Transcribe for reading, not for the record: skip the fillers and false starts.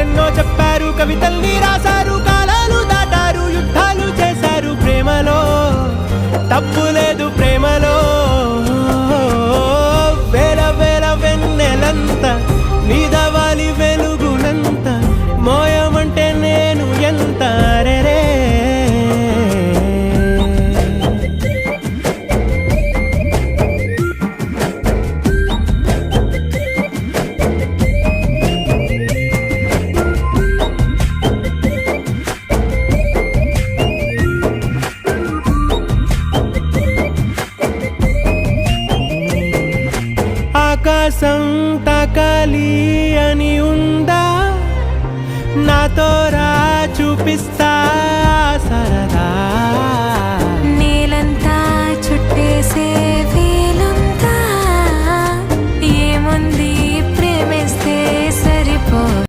కథలెన్నో చెప్పారు, కవితల్ని రాశారు, కాలాలు దాటారు, యుద్ధాలు చేశారు. ప్రేమలో తప్పు లేదు, ప్రేమలో వేల వేల వెన్నెలంత నీదవాలి వెలుగునంత, మోయమంటే నేను ఎంత రే. ఆకాశం తాకాలి అని ఉందా, నాతో రా చూపిస్తా